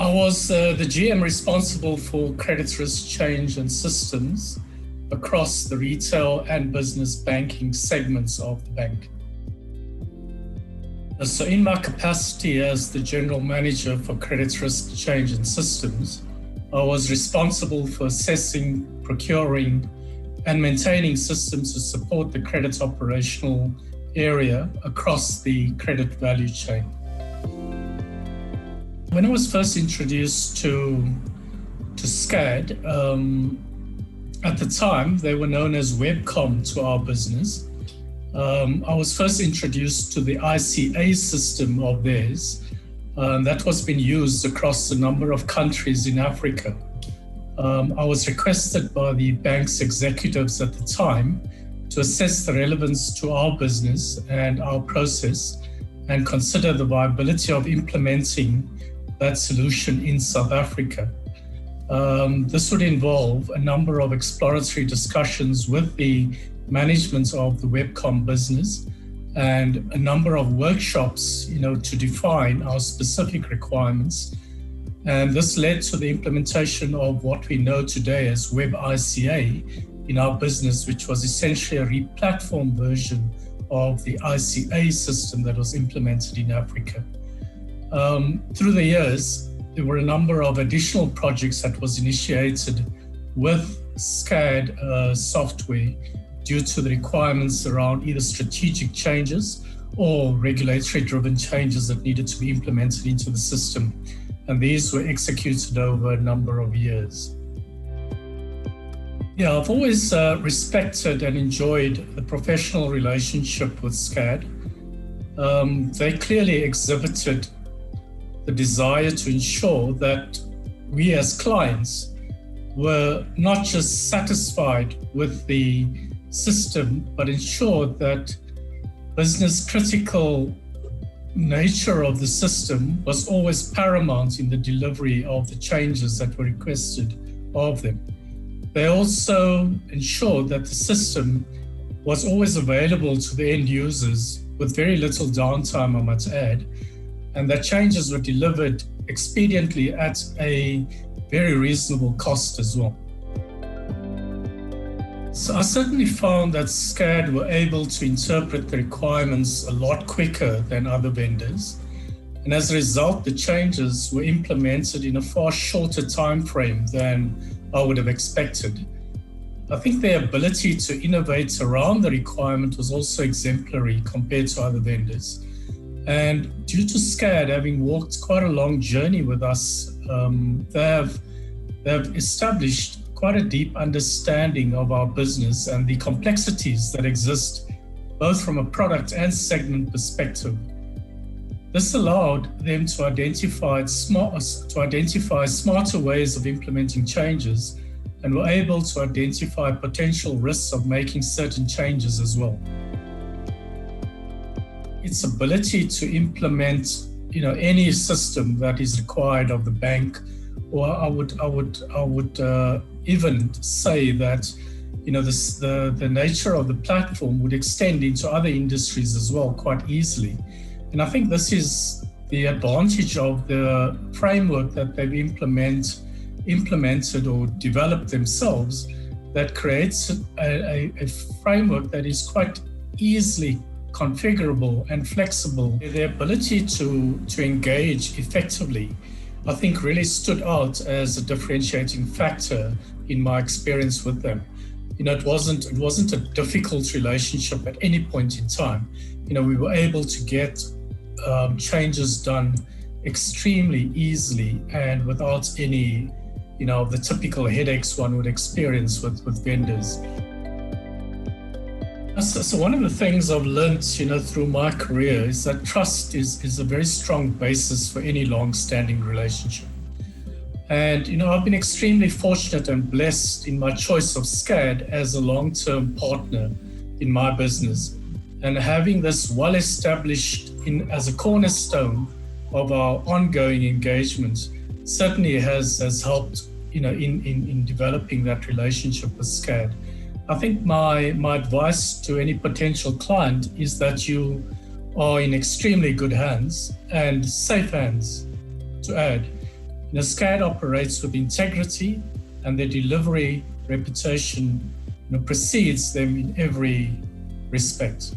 I was the GM responsible for credit risk change and systems across the retail and business banking segments of the bank. So in my capacity as the general manager for credit risk change and systems, I was responsible for assessing, procuring, and maintaining systems to support the credit operational area across the credit value chain. When I was first introduced to SCAD, at the time they were known as Webcom to our business. I was first introduced to the ICA system of theirs that was being used across a number of countries in Africa. I was requested by the bank's executives at the time to assess the relevance to our business and our process and consider the viability of implementing that solution in South Africa. This would involve a number of exploratory discussions with the management of the Webcom business and a number of workshops, to define our specific requirements. And this led to the implementation of what we know today as Web ICA in our business, which was essentially a re-platform version of the ICA system that was implemented in Africa. Through the years, there were a number of additional projects that was initiated with SCAD software due to the requirements around either strategic changes or regulatory-driven changes that needed to be implemented into the system. And these were executed over a number of years. Yeah, I've always respected and enjoyed the professional relationship with SCAD. They clearly exhibited the desire to ensure that we as clients were not just satisfied with the system, but ensured that business critical nature of the system was always paramount in the delivery of the changes that were requested of them. They also ensured that the system was always available to the end users with very little downtime, I might add, and that changes were delivered expediently at a very reasonable cost as well. So I certainly found that SCAD were able to interpret the requirements a lot quicker than other vendors. And as a result, the changes were implemented in a far shorter time frame than I would have expected. I think their ability to innovate around the requirement was also exemplary compared to other vendors. And due to SCAD having walked quite a long journey with us, they have established quite a deep understanding of our business and the complexities that exist, both from a product and segment perspective. This allowed them to identify smarter ways of implementing changes and were able to identify potential risks of making certain changes as well. Its ability to implement, any system that is required of the bank, or I would even say that, the nature of the platform would extend into other industries as well quite easily. And I think this is the advantage of the framework that they've implemented or developed themselves, that creates a framework that is quite easily configurable and flexible. Their ability to engage effectively, I think, really stood out as a differentiating factor in my experience with them. It wasn't a difficult relationship at any point in time. We were able to get changes done extremely easily and without any, the typical headaches one would experience with vendors. So one of the things I've learned, through my career is that trust is a very strong basis for any long-standing relationship. And, I've been extremely fortunate and blessed in my choice of SCAD as a long-term partner in my business. And having this well established as a cornerstone of our ongoing engagement certainly has helped, in developing that relationship with SCAD. I think my advice to any potential client is that you are in extremely good hands and safe hands, to add. SCAD operates with integrity, and their delivery reputation precedes them in every respect.